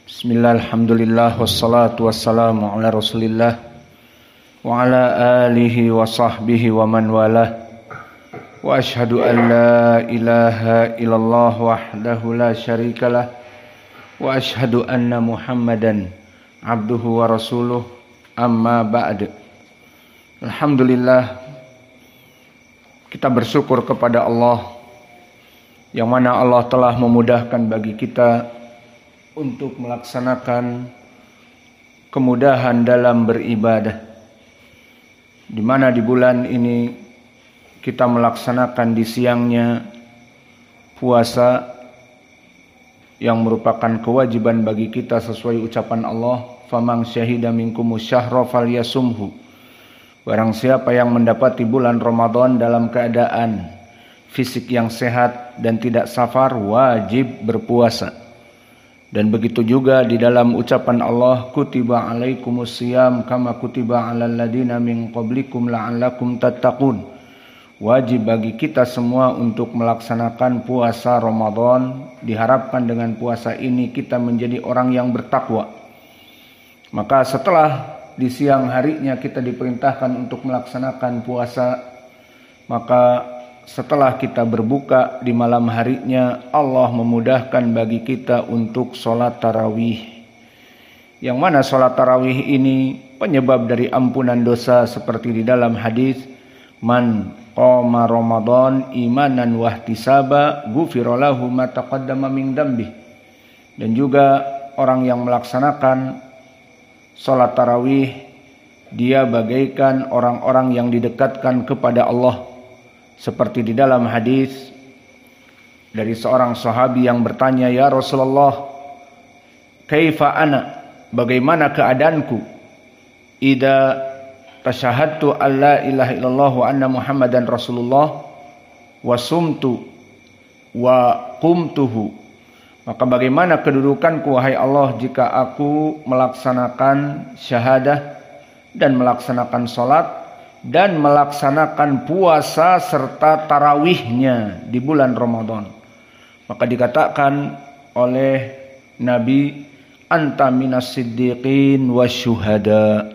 Bismillah, alhamdulillah, wassalatu wassalamu ala rasulillah wa ala alihi wa sahbihi wa man walah. Wa ashhadu an la ilaha illallah wahdahu la syarikalah wa ashhadu anna muhammadan abduhu wa rasuluh, amma ba'd. Alhamdulillah, kita bersyukur kepada Allah yang mana Allah telah memudahkan bagi kita untuk melaksanakan kemudahan dalam beribadah, di mana di bulan ini kita melaksanakan di siangnya puasa yang merupakan kewajiban bagi kita sesuai ucapan Allah, "Faman syahida minkumus syahra falyasumhu." Barang siapa yang mendapati bulan Ramadan dalam keadaan fisik yang sehat dan tidak safar, wajib berpuasa. Dan begitu juga di dalam ucapan Allah, "Kutiba alaikumus syiyam kama kutiba alal ladina min qablikum la'allakum tattaqun." Wajib bagi kita semua untuk melaksanakan puasa Ramadan. Diharapkan dengan puasa ini kita menjadi orang yang bertakwa. Maka setelah di siang harinya kita diperintahkan untuk melaksanakan puasa, maka setelah kita berbuka di malam harinya, Allah memudahkan bagi kita untuk sholat tarawih. Yang mana sholat tarawih ini penyebab dari ampunan dosa, seperti di dalam hadis, "Man qama Ramadan imanan wahtisaba ghufira lahu ma taqaddama min dzambih." Dan juga orang yang melaksanakan sholat tarawih, dia bagaikan orang-orang yang didekatkan kepada Allah. Seperti di dalam hadis dari seorang sahabi yang bertanya, "Ya Rasulullah, kaifa ana? Bagaimana keadaanku? Idza tasyahadtu alla ilaha illallah wa anna Muhammadan Rasulullah wa sumtu wa qumtuhu." Maka bagaimana kedudukanku wahai Allah jika aku melaksanakan syahadah dan melaksanakan salat dan melaksanakan puasa serta tarawihnya di bulan Ramadan? Maka dikatakan oleh Nabi, "Anta minas siddiqin wasyuhada."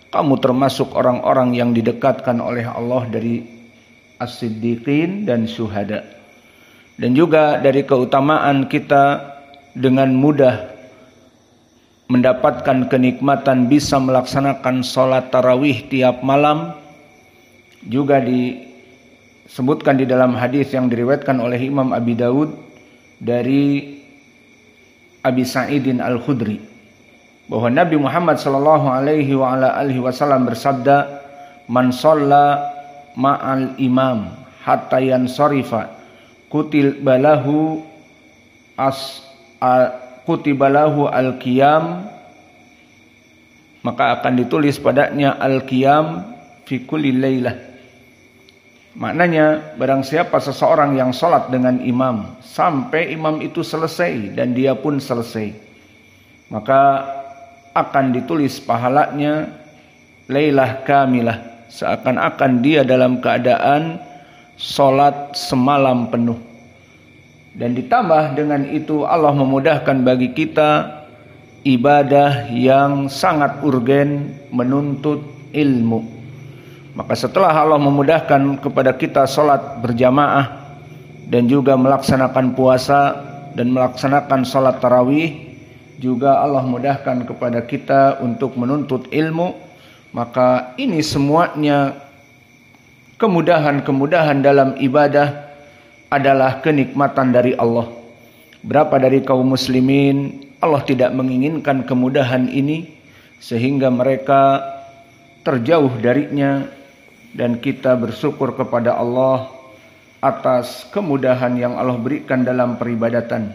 Kamu termasuk orang-orang yang didekatkan oleh Allah dari as-siddiqin dan syuhada. Dan juga dari keutamaan kita dengan mudah mendapatkan kenikmatan bisa melaksanakan sholat tarawih tiap malam. Juga disebutkan di dalam hadis yang diriwayatkan oleh Imam Abi Daud dari Abi Sa'idin Al-Khudri, bahwa Nabi Muhammad sallallahu alaihi wa ala alihi wasallam bersabda, "Man shalla ma'al imam hatta yansarifa kutibalahu al-qiyam", maka akan ditulis padanya al-qiyam fi kulli lailah. Maknanya, barang siapa seseorang yang sholat dengan imam sampai imam itu selesai dan dia pun selesai, maka akan ditulis pahalanya lailah kamilah, seakan-akan dia dalam keadaan sholat semalam penuh. Dan ditambah dengan itu, Allah memudahkan bagi kita ibadah yang sangat urgen, menuntut ilmu. Maka setelah Allah memudahkan kepada kita sholat berjamaah dan juga melaksanakan puasa dan melaksanakan sholat tarawih, juga Allah mudahkan kepada kita untuk menuntut ilmu. Maka ini semuanya kemudahan-kemudahan dalam ibadah adalah kenikmatan dari Allah. Berapa dari kaum muslimin Allah tidak menginginkan kemudahan ini sehingga mereka terjauh darinya, dan kita bersyukur kepada Allah atas kemudahan yang Allah berikan dalam peribadatan.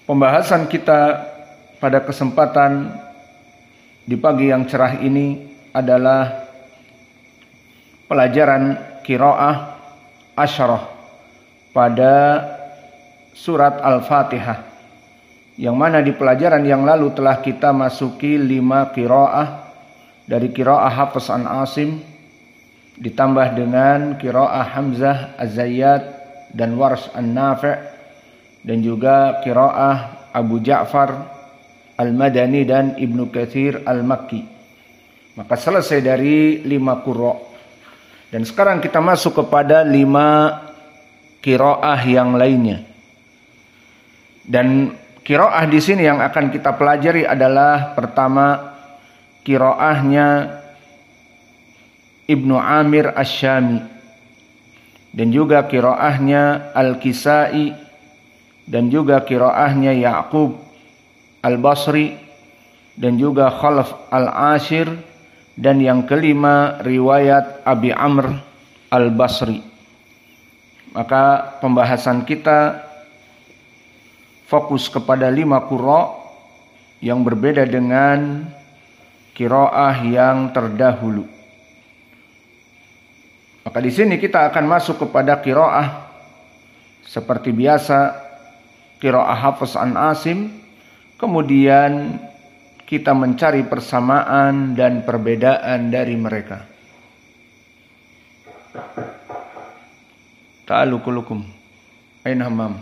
Pembahasan kita pada kesempatan di pagi yang cerah ini adalah pelajaran qiraah asyarah pada surat Al-Fatihah, yang mana di pelajaran yang lalu telah kita masuki 5 qiraah, dari qiraah Hafs an Asim ditambah dengan qiraah Hamzah Az-Zayyat dan Warsh an-Nafi', dan juga qiraah Abu Ja'far Al-Madani dan Ibnu Katsir Al-Makki. Maka selesai dari 5 qurra. Dan sekarang kita masuk kepada 5 qiraah yang lainnya. Dan qiraah di sini yang akan kita pelajari adalah pertama qiraahnya Ibnu Amir Asy-Syami, dan juga qiraahnya Al-Kisai, dan juga qiraahnya Ya'qub Al-Basri, dan juga Khalaf Al-Ashir, dan yang kelima riwayat Abi Amr Al-Basri. Maka pembahasan kita fokus kepada 5 qurra yang berbeda dengan qiraah yang terdahulu. Maka di sini kita akan masuk kepada qiraah seperti biasa, qiraah Hafs an Asim. Kemudian kita mencari persamaan dan perbedaan dari mereka. Ta'alu kulukum aina hammam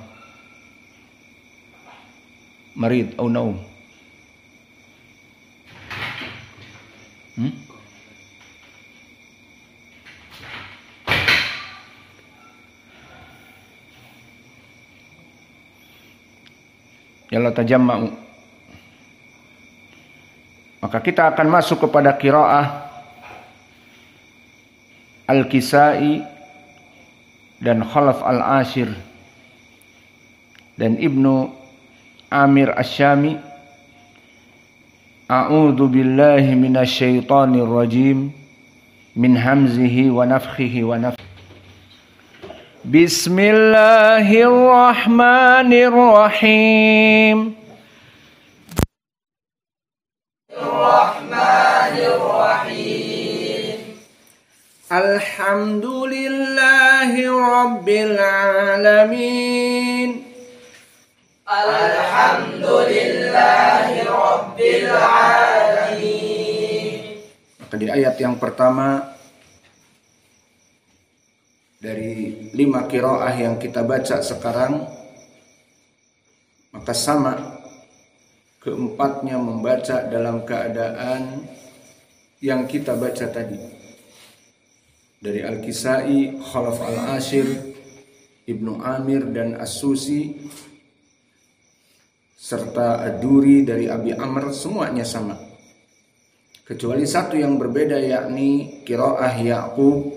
marid au naum. Yalla tajamma'u. Maka kita akan masuk kepada qiraah Al-Kisai dan Khalaf Al-Ashir dan Ibnu Amir Asy-Syami. A'udzu billahi minasy syaithanir rajim min hamzihi wa nafthihi wa nafthihi. Bismillahirrahmanirrahim. Alhamdulillahi Rabbil Alamin. Alhamdulillahi Rabbil Alamin. Maka di ayat yang pertama dari 5 qiraah yang kita baca sekarang, maka sama keempatnya membaca dalam keadaan yang kita baca tadi. Dari Al-Kisai, Khalaf Al-Ashir, Ibnu Amir dan As-Susi, serta Ad-Duri dari Abi Amr, semuanya sama. Kecuali satu yang berbeda, yakni qiraah Ya'qub.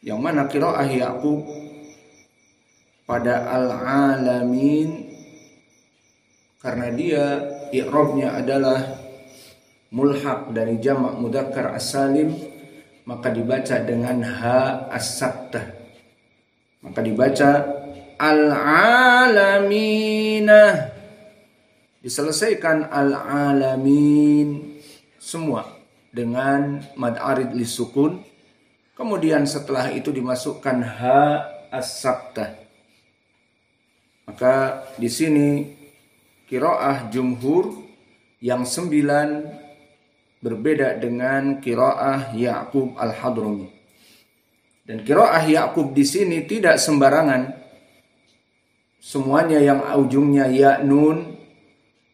Yang mana qiraah Ya'qub pada Al-Alamin, karena dia i'rabnya adalah mulhaq dari jamak mudzakkar as-salim, maka dibaca dengan ha as-saktah. Maka dibaca al-alamina, diselesaikan al-alamin semua dengan mad arid lisukun. Kemudian setelah itu dimasukkan ha as-saktah. Maka di sini qiraah jumhur yang 9 berbeda dengan qiraah Ya'qub Al-Hadrami. Dan qiraah Ya'qub di sini tidak sembarangan. Semuanya yang ujungnya ya nun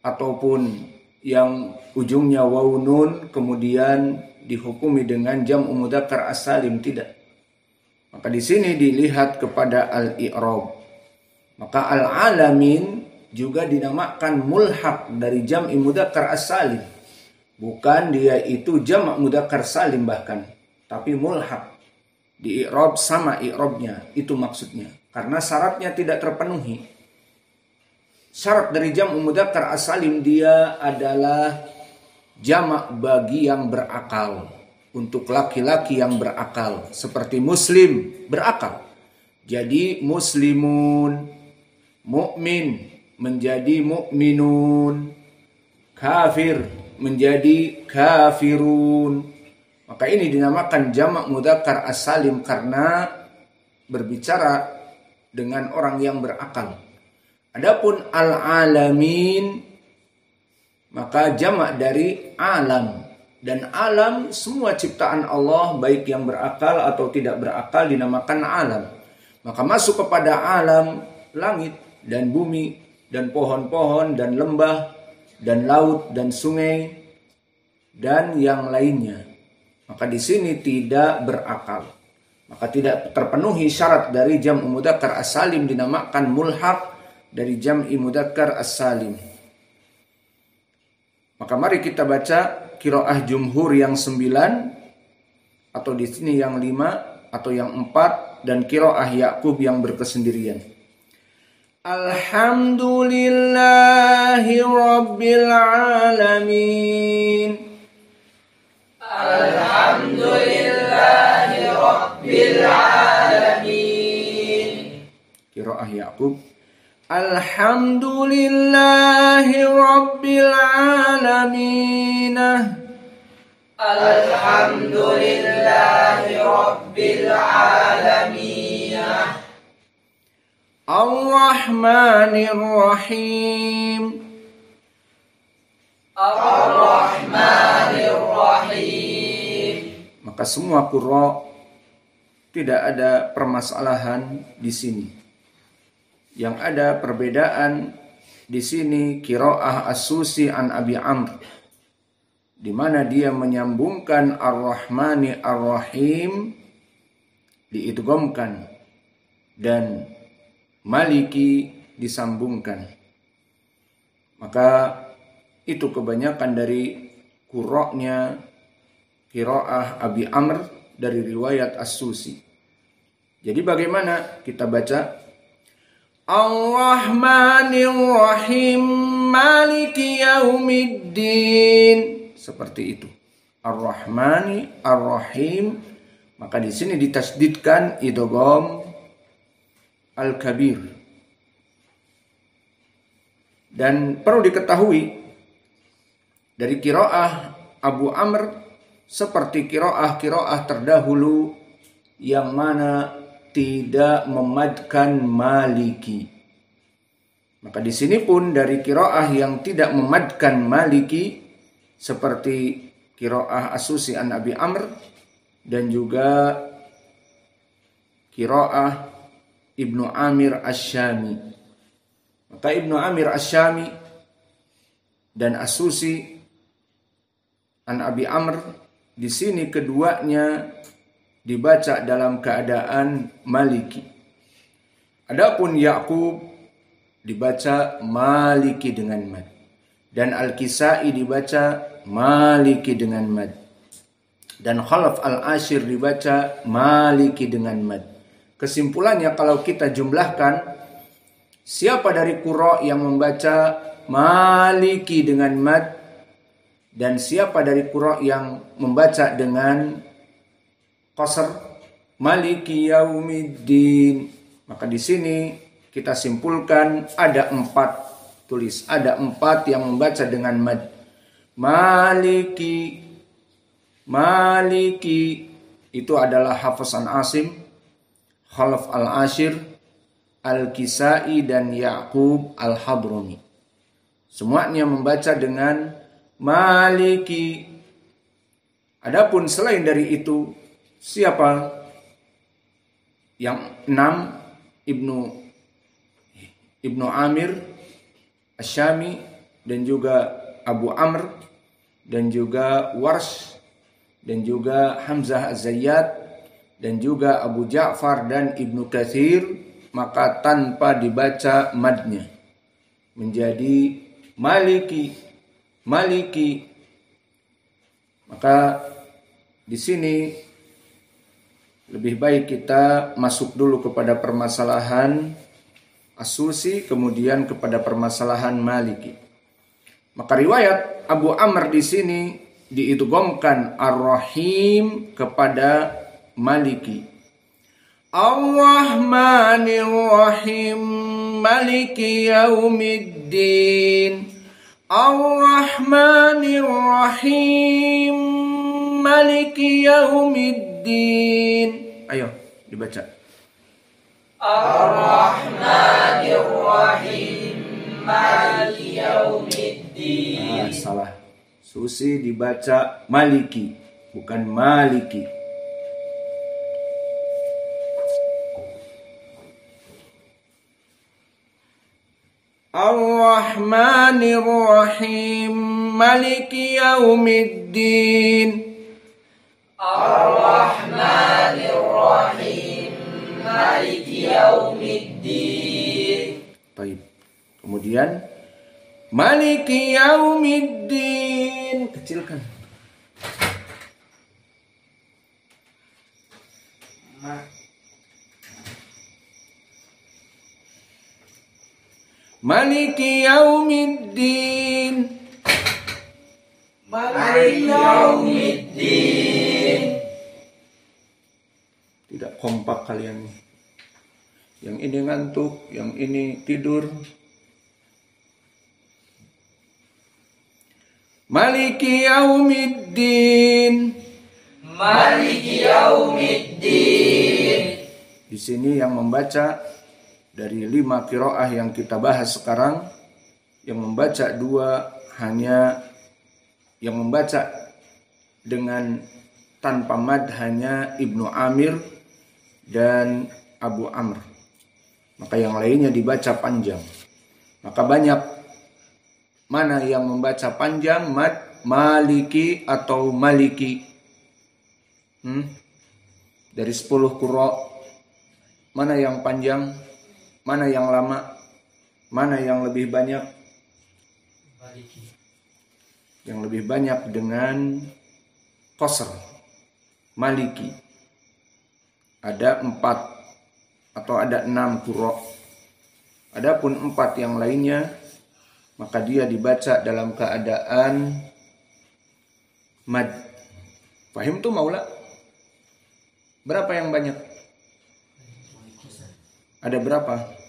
ataupun yang ujungnya waw nun kemudian dihukumi dengan jam'u mudzakkar as-salim, tidak. Maka di sini dilihat kepada al-i'rab. Maka al-alamin juga dinamakan mulhaq dari jam'i mudzakkar as-salim. Bukan dia itu jamak mudzakkar salim bahkan, tapi mulhaq. Di i'rab sama i'rabnya, itu maksudnya. Karena syaratnya tidak terpenuhi. Syarat dari jam'u mudzakkar as-salim, dia adalah jamak bagi yang berakal. Untuk laki-laki yang berakal, seperti muslim berakal. Jadi muslimun, mukmin menjadi mukminun, kafir menjadi kafirun. Maka ini dinamakan jamak mudzakkar as-salim karena berbicara dengan orang yang berakal. Adapun al-alamin maka jamak dari alam, dan alam semua ciptaan Allah baik yang berakal atau tidak berakal dinamakan alam. Maka masuk kepada alam langit dan bumi dan pohon-pohon dan lembah dan laut dan sungai dan yang lainnya. Maka di sini tidak berakal. Maka tidak terpenuhi syarat dari jam'u mudzakkar as-salim dinamakan mulhaq dari jam'i mudzakkar as-salim. Maka mari kita baca qiraah jumhur yang 9 atau di sini yang 5 atau yang 4 dan qiraah Ya'qub yang berkesendirian. Alhamdulillahi rabbil alamin. Alhamdulillahi rabbil alamin. Qiraah Ya'qub. Alhamdulillahi rabbil alamin. Alhamdulillahi rabbil alamin. Ar-Rahmanir Rahim. Ar-Rahmanir Rahim. Maka semua qurra tidak ada permasalahan di sini. Yang ada perbedaan di sini qiraah As-Susi an Abi Amr, di mana dia menyambungkan Ar-Rahmani Ar-Rahim diidghamkan dan Maliki disambungkan. Maka itu kebanyakan dari qurra'nya qiraah Abi Amr dari riwayat As-Susi. Jadi bagaimana kita baca? Ar-Rahmanir Rahim Maliki Yaumiddin. Seperti itu. Ar-Rahmani Ar-Rahim. Maka di sini ditasdidkan idgham al-kabir. Dan perlu diketahui dari qiraah Abu Amr seperti qiraah terdahulu yang mana tidak memadkan Maliki. Maka di sini pun dari qiraah yang tidak memadkan Maliki seperti qiraah As-Susi an Abi Amr dan juga qiraah Ibnu Amir Asy-Syami. Maka Ibnu Amir Asy-Syami dan As-Susi an Abi Amr di sini keduanya dibaca dalam keadaan Maliki. Adapun Ya'qub dibaca Maliki dengan mad dan Al-Kisai dibaca Maliki dengan mad dan Khalaf Al-Ashir dibaca Maliki dengan mad. Kesimpulannya kalau kita jumlahkan, siapa dari qurra yang membaca Maliki dengan mad dan siapa dari qurra yang membaca dengan qasr Maliki Yaumiddin, maka di sini kita simpulkan ada 4 yang membaca dengan mad. Maliki itu adalah Hafs an Asim, Khalaf al-Ashir, Al-Kisai dan Ya'qub al-Hadrami. Semuanya membaca dengan Maliki. Adapun selain dari itu, siapa? Yang 6 Ibnu Amir Asy-Syami dan juga Abu Amr dan juga Warsh dan juga Hamzah Az-Zayyat dan juga Abu Ja'far dan Ibnu Katsir, maka tanpa dibaca madnya menjadi Maliki. Maka di sini lebih baik kita masuk dulu kepada permasalahan As-Susi, kemudian kepada permasalahan Maliki. Maka riwayat Abu Amr di sini diidghamkan Ar-Rahim kepada Maliki. Ar-Rahmanir Rahim Maliki Yaumiddin. Ar-Rahmanir Rahim Maliki Yaumiddin. Ayo dibaca. Ar-Rahmanir Rahim Maliki Yaumiddin. Salah. Susi dibaca Maliki, bukan Maliki. Ar-Rahmanir Rahim Maliki Yaumiddin. Ar-Rahmanir Rahim Maliki Yaumiddin. Baik. Kemudian Maliki Yaumiddin. Kecilkan. Maliki Yaumiddin. Maliki Yaumiddin. Tidak kompak kalian nih. Yang ini ngantuk, yang ini tidur. Maliki Yaumiddin. Maliki Yaumiddin. Di sini yang membaca dari 5 qiraah yang kita bahas sekarang, yang membaca 2 hanya yang membaca dengan tanpa mad hanya Ibnu Amir dan Abu Amr. Maka yang lainnya dibaca panjang. Maka banyak mana yang membaca panjang mad Maliki atau Maliki. Dari 10 qura mana yang panjang, mana yang lama, mana yang lebih banyak? Maliki. Yang lebih banyak dengan qasr Maliki. Ada 4 atau ada 6 qura. Adapun 4 yang lainnya maka dia dibaca dalam keadaan mad. Fahim tuh Maula? Berapa yang banyak? Ada berapa?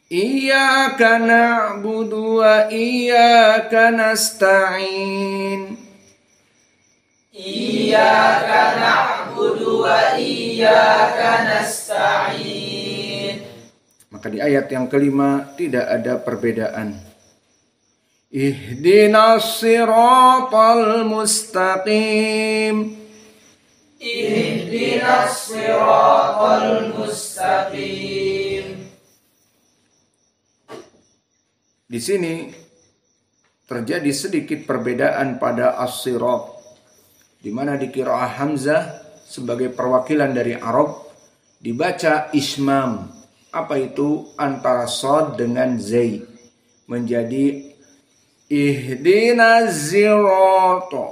Iyyaka na'budu wa iyyaka nasta'in. Iyyaka na'budu wa iyyaka nasta'in. Maka di ayat yang kelima tidak ada perbedaan. Ihdinas siratal mustaqim. Ihdinas siratal mustaqim. Di sini terjadi sedikit perbedaan pada as-sirat, di mana di qiraah Hamzah sebagai perwakilan dari Arab dibaca ismam. Apa itu? Antara shad dengan zai menjadi ihdinaz sirata.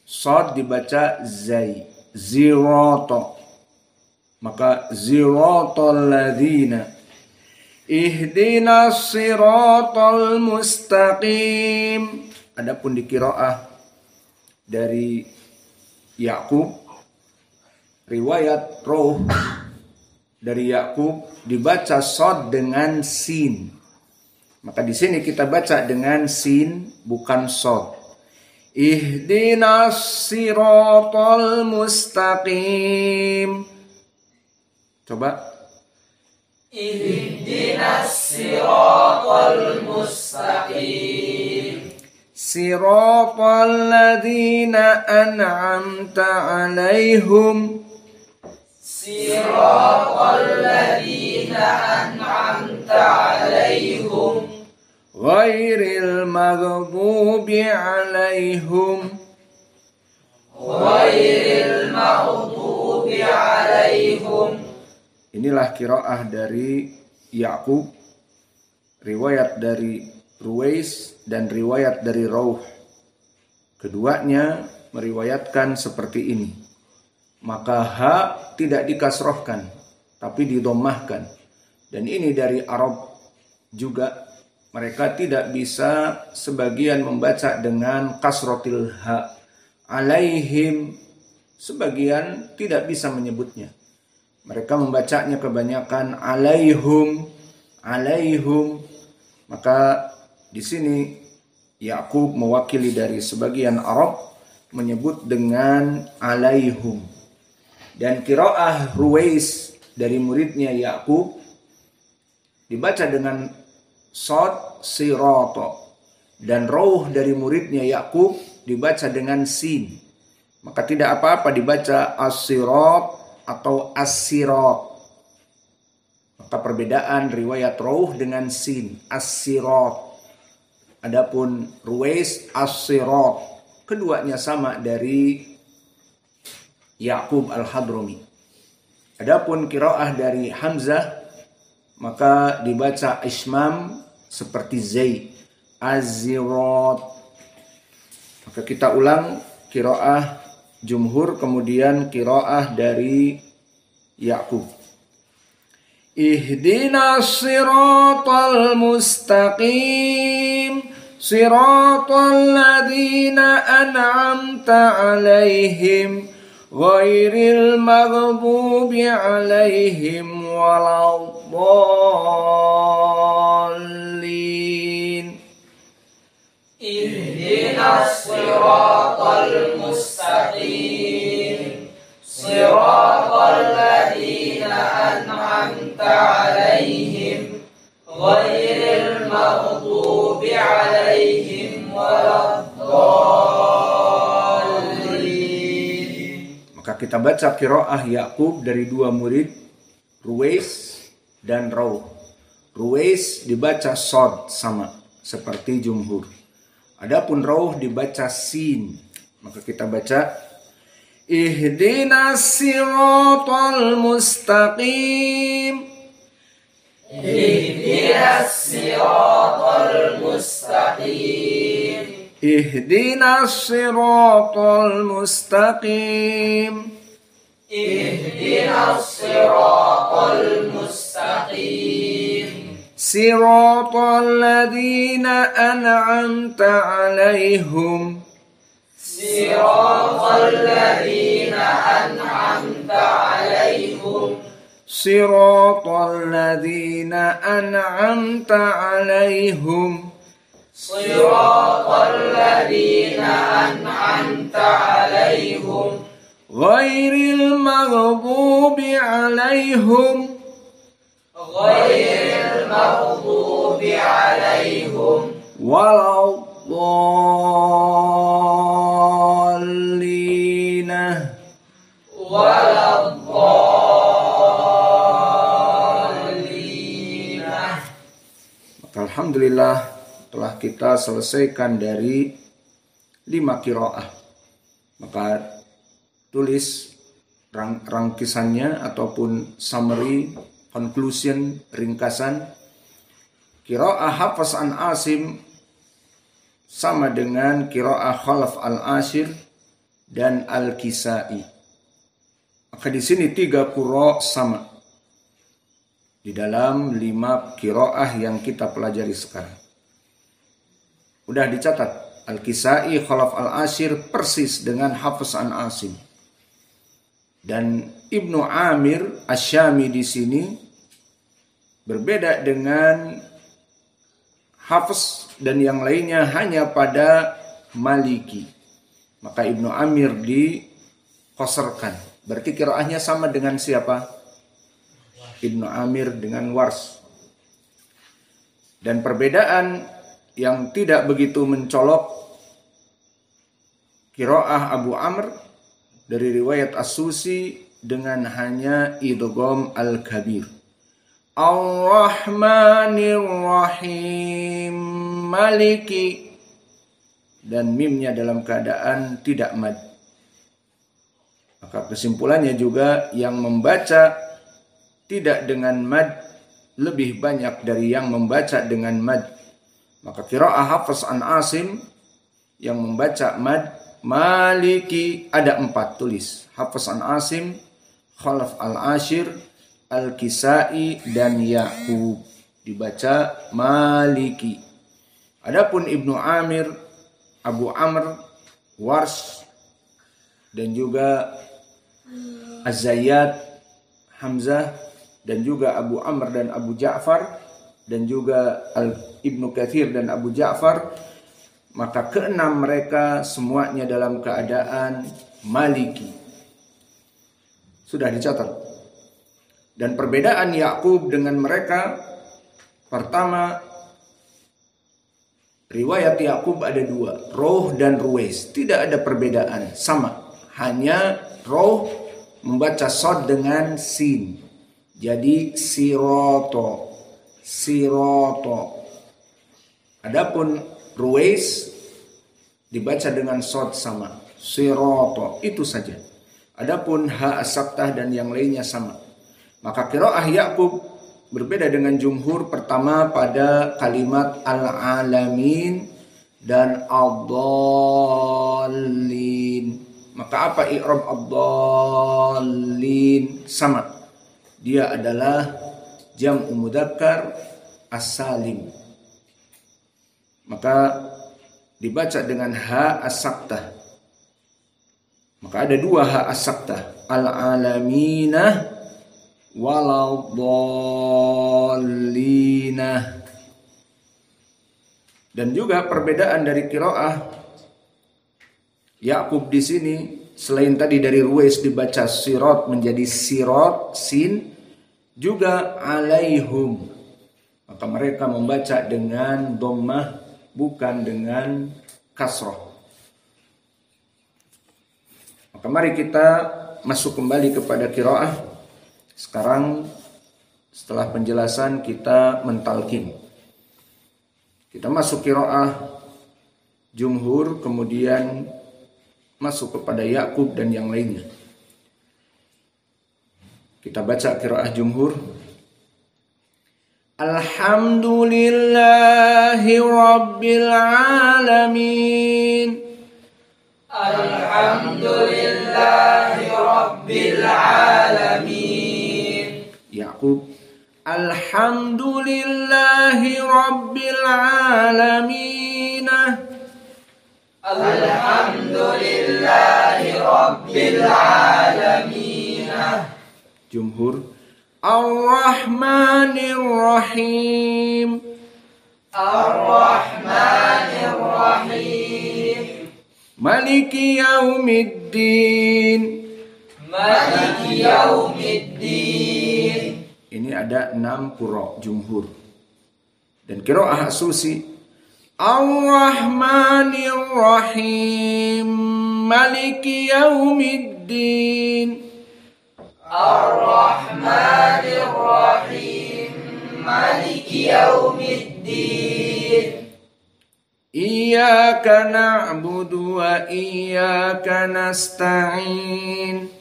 Shad dibaca zai, zirata. Maka ziratal ladzina. Ihdinas siratal mustaqim. Adapun di qiraah dari Ya'qub, riwayat Rawh dari Ya'qub dibaca shad dengan sin. Maka di sini kita baca dengan sin bukan shad. Ihdinas siratal mustaqim. Coba. Ihdinas siratal mustaqim. Siratal ladzina an'amta 'alaihim. Siratal ladzina an'amta 'alaihim. Ghairil maghdubi 'alaihim. Ghairil maghdubi 'alaihim. Inilah qiraah dari Ya'qub, riwayat dari Ruwais dan riwayat dari Rawh. Keduanya meriwayatkan seperti ini. Maka ha tidak dikasrohkan, tapi didommahkan. Dan ini dari Arab juga. Mereka tidak bisa sebagian membaca dengan kasrotil ha. Alaihim, sebagian tidak bisa menyebutnya. Mereka membacanya kebanyakan alaihum, alaihum. Maka di sini Ya'qub mewakili dari sebagian Arab menyebut dengan alaihum. Dan qiraah Ruwais dari muridnya Ya'qub dibaca dengan shad sirata. Dan Rawh dari muridnya Ya'qub dibaca dengan sin. Maka tidak apa-apa dibaca as-sirat atau as-sirat. Maka perbedaan riwayat Rawh dengan sin, as-sirat. Adapun Ruwais, as-sirat. Keduanya sama dari Ya'qub al-Hadrami. Adapun qiraah dari Hamzah, maka dibaca ismam seperti Zaid, az-zirat. Maka kita ulang qiraah jumhur, kemudian qiraah dari Ya'qub. Ihdinas siratal mustaqim, siratal ladzina an'amta 'alaihim, ghairil maghdubi 'alaihim waladdallin. Ihdinas siratal mustaqim, siratal ladzina an'amta 'alaihim, ghairil maghdubi 'alaihim waladdallin. Maka kita baca qiraah Ya'qub dari dua murid, Ruwais dan Rawh. Ruwais dibaca shad sama seperti jumhur. Adapun Rawh dibaca sin. Maka kita baca Ihdinas siratal mustaqim. Ihdinas siratal mustaqim. Ihdinas siratal mustaqim. Ihdinas siratal mustaqim. Siratal ladzina an'amta 'alaihim. Siratal ladzina an'amta 'alaihim. Siratal ladzina an'amta 'alaihim. Siratal ladzina an'amta 'alaihim. Ghairil maghdubi 'alaihim. Ghairil maghdubi 'alaihim. Waladdallin. Waladdallin. Maka alhamdulillah telah kita selesaikan dari 5 qiraah. Maka tulis rangkisannya ataupun summary, conclusion, ringkasan. Qiraah Hafs an Asim sama dengan qiraah Khalaf al-Ashir dan al-Kisai. Maka di sini 3 qura sama di dalam 5 qiraah yang kita pelajari sekarang. Udah dicatat. Al-Kisai, Khalaf al-Ashir persis dengan Hafs an Asim. Dan Ibnu Amir Asy-Syami di sini berbeda dengan Hafs dan yang lainnya hanya pada Maliki. Maka Ibnu Amir dikosarkan. Berarti qiraahnya sama dengan siapa? Ibnu Amir dengan Wars. Dan perbedaan yang tidak begitu mencolok, qiraah Abu Amr dari riwayat As-Susi dengan hanya idgham al-kabir. Ar-Rahmanir Rahim, Maliki, dan mimnya dalam keadaan tidak mad. Maka kesimpulannya juga yang membaca tidak dengan mad lebih banyak dari yang membaca dengan mad. Maka qiraah Hafs an Asim yang membaca mad, Maliki, ada 4 tulis. Hafs an Asim, Khalaf al-Ashir, al-Kisai, dan Ya'qub. Dibaca Maliki. Adapun Ibnu Amir, Abu Amr, Wars, dan juga Az-Zayyad, Hamzah, dan juga Abu Amr dan Abu Ja'far, dan juga Ibnu Katsir dan Abu Ja'far, maka keenam mereka semuanya dalam keadaan Maliki. Sudah dicatat. Dan perbedaan Ya'qub dengan mereka, pertama, riwayat Ya'qub ada 2, Rawh dan Ruwais. Tidak ada perbedaan, sama. Hanya Rawh membaca shad dengan sin. jadi siroto. Adapun Ruwais dibaca dengan shad sama, siroto, itu saja. Adapun ha as-saktah dan yang lainnya sama. Maka qiraah Ya'qub berbeda dengan jumhur, pertama pada kalimat al-alamin dan ad-dallin. Maka apa i'rab ad-dallin? Sama. Dia adalah jam'u mudzakkar as-salim. Maka dibaca dengan ha as-saktah. Maka ada dua ha as-saktah, al-alamina waladhdallina. Dan juga perbedaan dari qiraah Ya'qub di sini, selain tadi dari Ruwais dibaca sirat menjadi sirat sin, juga alaihum. Maka mereka membaca dengan dhammah bukan dengan kasrah. Maka mari kita masuk kembali kepada qiraah. Sekarang setelah penjelasan kita mentalkin. Kita masuk qiraah jumhur, kemudian masuk kepada Ya'qub dan yang lainnya. Kita baca qiraah jumhur. Alhamdulillahi rabbil alamin. Alhamdulillahi rabbil alamin. Ya'qub. Alhamdulillahi rabbil alamin. Alhamdulillahi rabbil alamin. Jumhur. Ar-Rahmanir Rahim. Ar-Rahmanir Rahim. Maliki Yaumiddin. Maliki Yaumiddin. Ini ada 6 qira jumhur. Dan qiraah As-Susi, Ar-Rahmanir Rahim. Maliki Yaumiddin. Ar-Rahmanir Rahim. Maliki Yaumiddin. Iyyaka na'budu wa iyyaka nasta'in.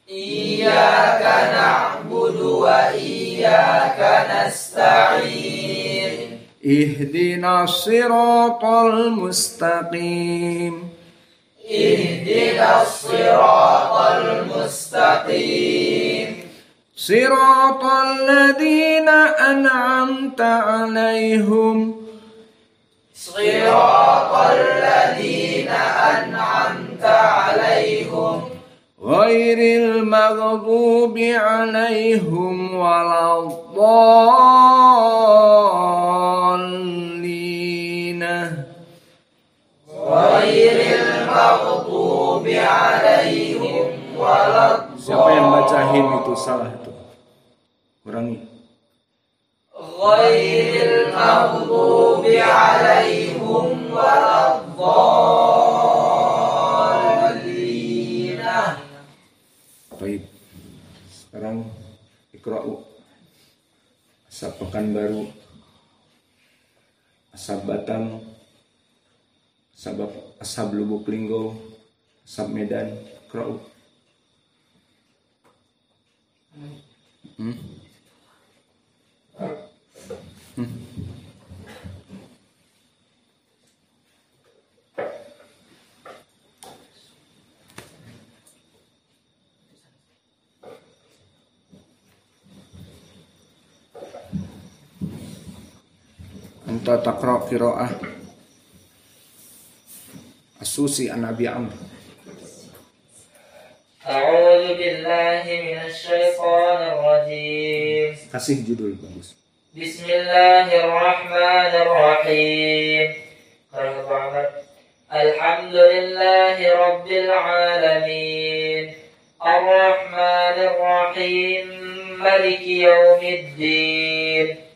Iyyaka na'budu wa iyyaka nasta'in. Ihdinas siratal mustaqim. Ihdinas siratal mustaqim. Siratal ladzina an'amta 'alaihim. Siratal ladzina an'amta 'alaihim. Ghairil maghdubi 'alaihim waladdallin. Ghairil maghdubi 'alaihim waladdallin. Siapa yang baca him itu salah itu? Kurangi. Ghairil maghdubi 'alaihim waladdallin. Baik. Sekarang ikra'u. Asap Pekanbaru, Asap Batam, Asap Lubuk Linggau, Asap Medan, ikra'u. Anta taqra' qira'ah As-Susi an Abi Amr. A'udzu billahi minasy syaithanir rajim. Kasih judul bagus. Bismillahirrahmanirrahim. Alhamdulillahi rabbil alamin. Ar-Rahmanir Rahim. Maliki yaumiddin.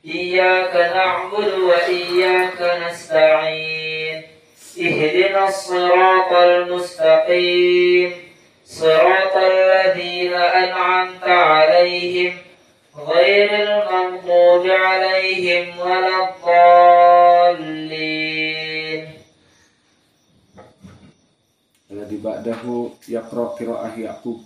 Iyyaka na'budu wa iyyaka nasta'in. Ihdinas siratal mustaqim. صراط الذين أنعمت عليهم غير المغضوب عليهم ولا الضالين. الذي بعده يقرأ قراءة يعقوب.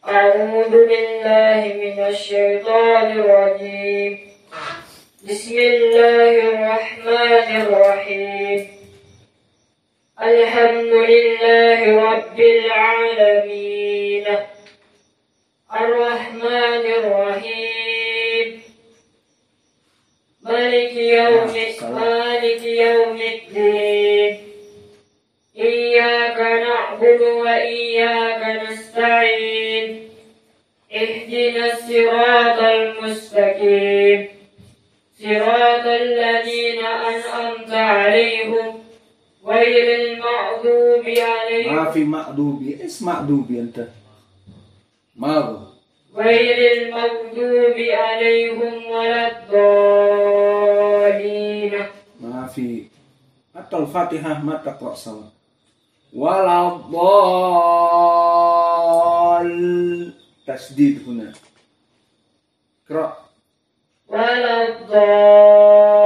أعوذ بالله من الشيطان الرجيم. بسم الله الرحمن الرحيم. الحمد لله رب العالمين الرحمن الرحيم مالك يوم الدين إياك نعبد وإياك نستعين اهدنا الصراط المستقيم صراط الذين أنعمت عليهم غير المغضوب عليهم. ما في مغضوب، ايش مغضوب انت؟ غير المغضوب عليهم ولا الضالين. ما في. حتى الفاتحة ما تقرأ سوا. ولا الضال تشديد هنا. اقرأ. ولا الضالين.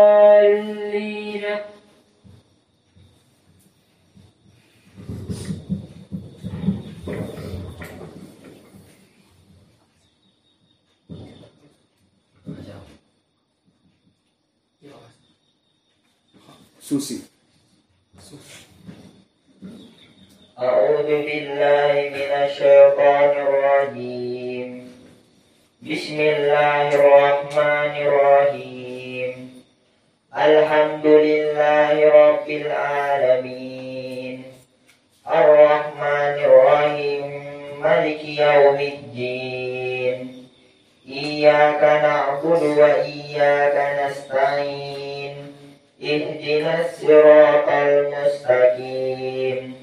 Susi. أعوذ بالله من الشيطان الرجيم. بسم الله الرحمن الرحيم. الحمد لله رب العالمين الرحمن الرحيم مالك يوم الدين إياك نعبد وإياك نستعين اهدنا الصراط المستقيم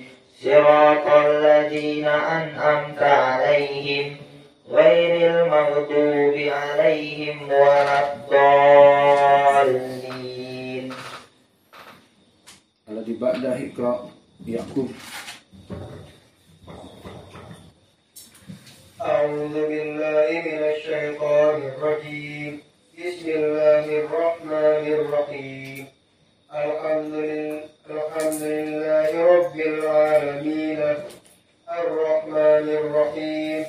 صراط الذين أنعمت عليهم غير المغضوب عليهم ولا الضالين. الذي بعده اقرأ يعقوب. أعوذ بالله من الشيطان الرجيم. بسم الله الرحمن الرحيم. الحمد لله رب العالمين الرحمن الرحيم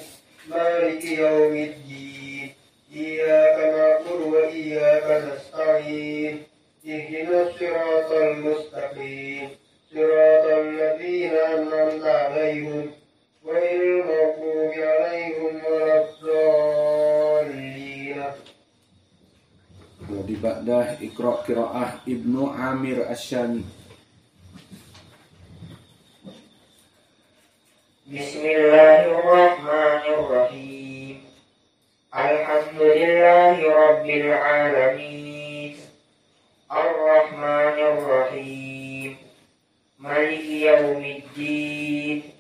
مالك يوم الدين إياك نعبد وإياك نستعين اهدنا الصراط المستقيم صراط الذين أنعمت عليهم غير المغضوب عليهم ولا الضالين. Di ba'dah Iqra' qiraah Ibnu Amir Asyami. Bismillahirrahmanirrahim. Alhamdulillahi rabbil alamin Ar-Rahmanir-Rahim Maliki yaumiddin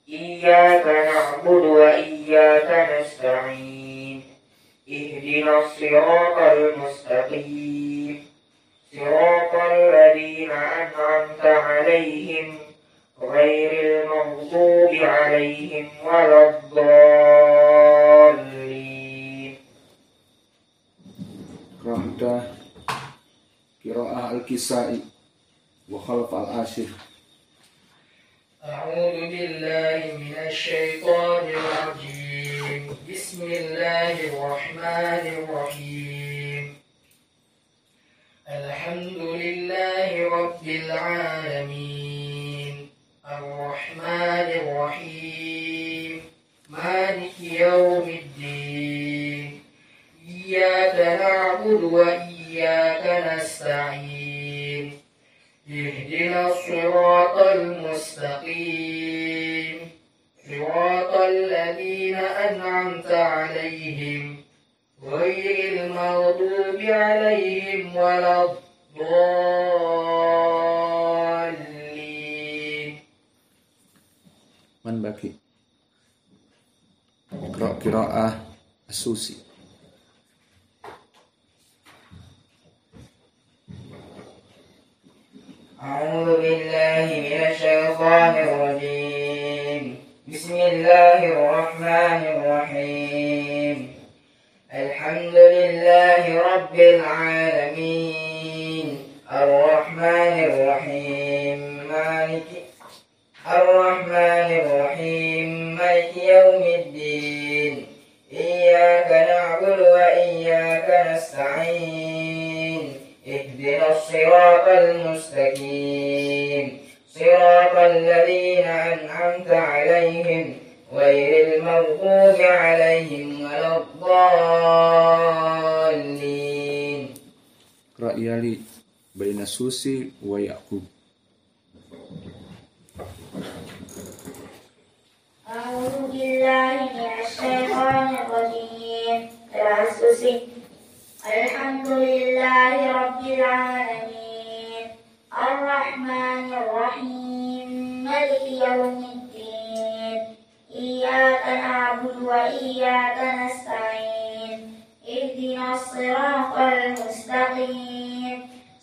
Iyyaka na'budu wa iyyaka nasta'in Ihdinas siratal mustaqim Siratal ladzina an'amta 'alaihim ghairil maghdubi 'alaihim waladdallin. Qira'ah Qira'ah Al-Kisai wa Khalaf Al-Ashir. أعوذ بالله من الشيطان الرجيم. بسم الله الرحمن الرحيم. الحمد لله رب العالمين الرحمن الرحيم مالك يوم الدين إياك نعبد وإياك نستعين اهدنا الصراط المستقيم صراط الذين أنعمت عليهم غير المغضوب عليهم ولا الضالين. Man baki. Qira'ah As-Susi. أعوذ الشيطان الرجيم بسم الله الرحمن الرحيم الحمد لله رب العالمين الرحمن الرحيم مالك يوم الدين إياك نعبد وإياك نستعين اهدنا الصراط المستقيم صراط الذين أنعمت عليهم غير المغضوب عليهم ولا الضالين. Ra'yali baina Susi wa Yaqub. أعوذ بالله من الشيطان الرجيم. ترى الحمد لله رب العالمين الرحمن الرحيم مالك يوم الدين إياك نعبد وإياك نستعين اهدنا الصراط المستقيم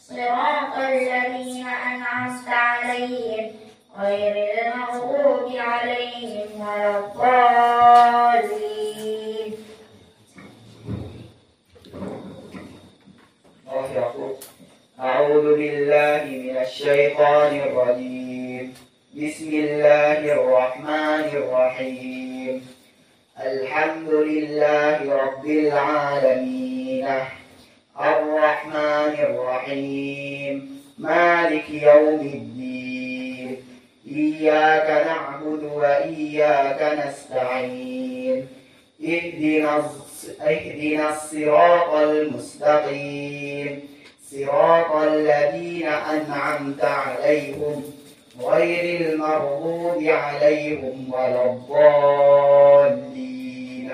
صراط الذين أنعمت عليهم غير المغضوب عليهم ولا الضالين. أعوذ بالله من الشيطان الرجيم بسم الله الرحمن الرحيم الحمد لله رب العالمين الرحمن الرحيم مالك يوم الدين إياك نعبد وإياك نستعين اهدنا الصراط المستقيم صراط الذين أنعمت عليهم غير المغضوب عليهم ولا الضالين.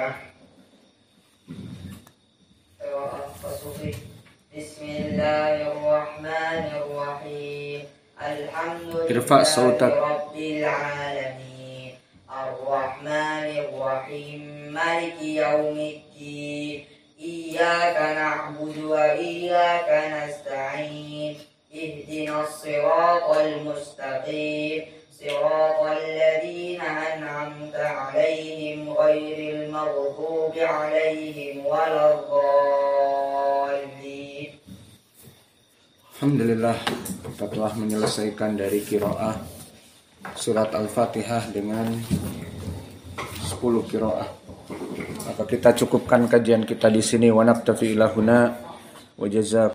بسم الله الرحمن الرحيم الحمد لله رب العالمين الرحمن الرحيم مالك يوم الدين إياك نعبد وإياك نستعين اهدنا الصراط المستقيم صراط الذين أنعمت عليهم غير المغضوب عليهم ولا الضالين. Alhamdulillah, kita telah menyelesaikan dari qiraah surat Al-Fatihah dengan 10 qiraah. Maka kita cukupkan kajian kita di sini. Wa naftafi ilahuna wa jazakum